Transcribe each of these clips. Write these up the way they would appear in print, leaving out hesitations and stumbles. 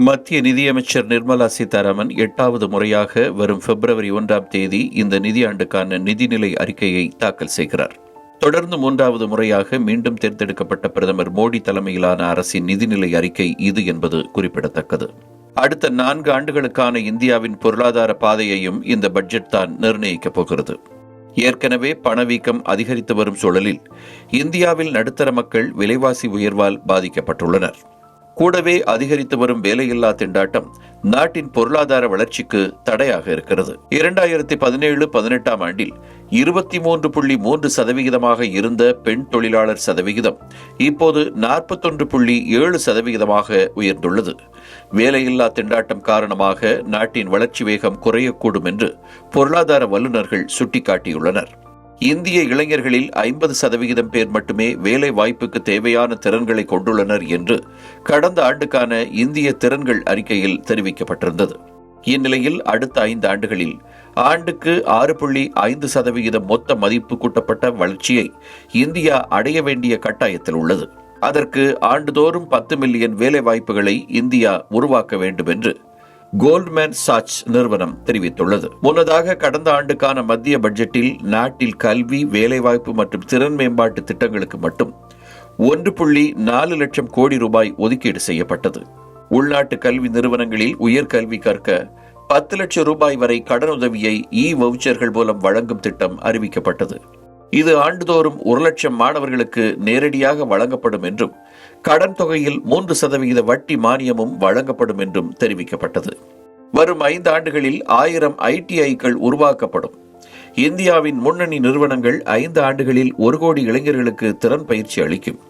மத்திய நிதியமைச்சர் நிர்மலா சீதாராமன் 8வது முறையாக வரும் பிப்ரவரி 1ஆம் தேதி இந்த நிதியாண்டுக்கான நிதிநிலை அறிக்கையை தாக்கல் செய்கிறார். தொடர்ந்து 3வது முறையாக மீண்டும் தேர்ந்தெடுக்கப்பட்ட பிரதமர் மோடி தலைமையிலான அரசின் நிதிநிலை அறிக்கை இது என்பது குறிப்பிடத்தக்கது. அடுத்த 4 ஆண்டுகளுக்கான இந்தியாவின் பொருளாதார பாதையையும் இந்த பட்ஜெட் தான் நிர்ணயிக்கப் போகிறது. ஏற்கனவே பணவீக்கம் அதிகரித்து வரும் சூழலில் இந்தியாவில் நடுத்தர மக்கள் விலைவாசி உயர்வால் பாதிக்கப்பட்டுள்ளனர். கூடவே அதிகரித்து வரும் வேலையில்லா திண்டாட்டம் நாட்டின் பொருளாதார வளர்ச்சிக்கு தடையாக இருக்கிறது. 2017-18ஆம் ஆண்டில் 23.3% இருந்த பெண் தொழிலாளர் சதவிகிதம் இப்போது 41.7% உயர்ந்துள்ளது. வேலையில்லா திண்டாட்டம் காரணமாக நாட்டின் வளர்ச்சி வேகம் குறையக்கூடும் என்று பொருளாதார வல்லுநர்கள் சுட்டிக்காட்டியுள்ளனர். இந்திய இளைஞர்களில் 50% பேர் மட்டுமே வேலை வாய்ப்புக்கு தேவையான திறன்களை கொண்டுள்ளனர் என்று கடந்த ஆண்டுக்கான இந்திய திறன்கள் அறிக்கையில் தெரிவிக்கப்பட்டிருந்தது. இந்நிலையில் அடுத்த 5 ஆண்டுகளில் ஆண்டுக்கு 6.5% மொத்த மதிப்பு கூட்டப்பட்ட வளர்ச்சியை இந்தியா அடைய வேண்டிய கட்டாயத்தில் உள்ளது. அதற்கு ஆண்டுதோறும் 10 மில்லியன் வேலை வாய்ப்புகளை இந்தியா உருவாக்க வேண்டும் என்று கோல்ட்மேன் சாட்ஸ் நிறுவனம் தெரிவித்துள்ளது. முன்னதாக கடந்த ஆண்டுக்கான மத்திய பட்ஜெட்டில் நாட்டில் கல்வி, வேலைவாய்ப்பு மற்றும் திறன் மேம்பாட்டு திட்டங்களுக்கு மட்டும் 1.4 லட்சம் கோடி ரூபாய் ஒதுக்கீடு செய்யப்பட்டது. உள்நாட்டு கல்வி நிறுவனங்களில் உயர்கல்வி கற்க 10 லட்சம் ரூபாய் வரை கடனுதவியை வவுச்சர்கள் மூலம் வழங்கும் திட்டம் அறிவிக்கப்பட்டது. இது ஆண்டுதோறும் 1 லட்சம் மாணவர்களுக்கு நேரடியாக வழங்கப்படும் என்றும் கடன் தொகையில் 3% வட்டி மானியமும் வழங்கப்படும் என்றும் தெரிவிக்கப்பட்டது. வரும் 5 ஆண்டுகளில் 1000 ITIக்கள் உருவாக்கப்படும். இந்தியாவின் முன்னணி நிறுவனங்கள் 5 ஆண்டுகளில் 1 கோடி இளைஞர்களுக்கு திறன் பயிற்சி அளிக்கும்.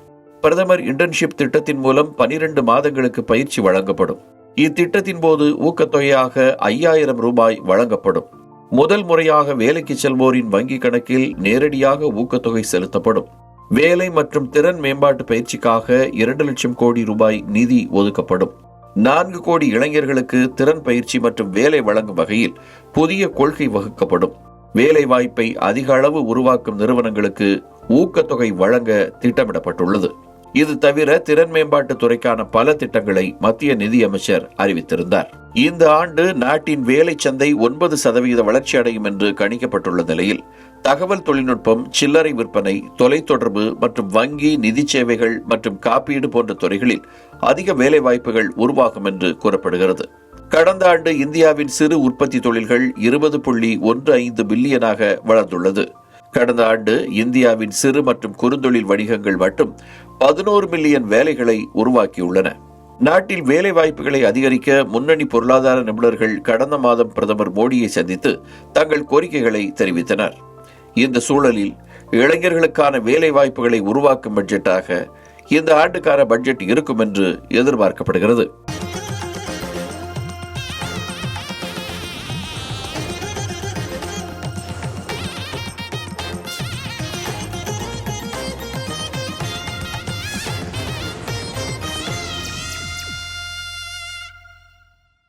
பிரதமர் இன்டர்ன்ஷிப் திட்டத்தின் மூலம் 12 மாதங்களுக்கு பயிற்சி வழங்கப்படும். இத்திட்டத்தின் போது ஊக்கத்தொகையாக 5000 ரூபாய் வழங்கப்படும். முதல் முறையாக வேலைக்கு செல்வோரின் வங்கிக் கணக்கில் நேரடியாக ஊக்கத்தொகை செலுத்தப்படும். வேலை மற்றும் திறன் மேம்பாட்டு பயிற்சிக்காக 2 லட்சம் கோடி ரூபாய் நிதி ஒதுக்கப்படும். 4 கோடி இளைஞர்களுக்கு திறன் பயிற்சி மற்றும் வேலை வழங்கும் வகையில் புதிய கொள்கை வகுக்கப்படும். வேலை வாய்ப்பை அதிக அளவு உருவாக்கும் நிறுவனங்களுக்கு ஊக்கத்தொகை வழங்க திட்டமிடப்பட்டுள்ளது. இது தவிர திறன் மேம்பாட்டு துறைக்கான பல திட்டங்களை மத்திய நிதியமைச்சர் அறிவித்திருந்தார். இந்த ஆண்டு நாட்டின் வேலை சந்தை 9% வளர்ச்சி அடையும் என்று கணிக்கப்பட்டுள்ள நிலையில் தகவல் தொழில்நுட்பம், சில்லறை விற்பனை, தொலைத்தொடர்பு மற்றும் வங்கி, நிதி சேவைகள் மற்றும் காப்பீடு போன்ற துறைகளில் அதிக வேலை வாய்ப்புகள் உருவாகும் என்று கூறப்படுகிறது. கடந்த ஆண்டு இந்தியாவின் சிறு உற்பத்தி தொழில்கள் 20.15 பில்லியனாக வளர்ந்துள்ளது. கடந்த ஆண்டு இந்தியாவின் சிறு மற்றும் குறுந்தொழில் வணிகங்கள் மட்டும் 11 மில்லியன் வேலைகளை உருவாக்கியுள்ளன. நாட்டில் வேலை வாய்ப்புகளை அதிகரிக்க முன்னணி பொருளாதார நிபுணர்கள் கடந்த மாதம் பிரதமர் மோடியை சந்தித்து தங்கள் கோரிக்கைகளை தெரிவித்தனர். இந்த சூழலில் இளைஞர்களுக்கான வேலை வாய்ப்புகளை உருவாக்கும் பட்ஜெட்டாக இந்த ஆண்டுக்கான பட்ஜெட் இருக்கும் என்று எதிர்பார்க்கப்படுகிறது.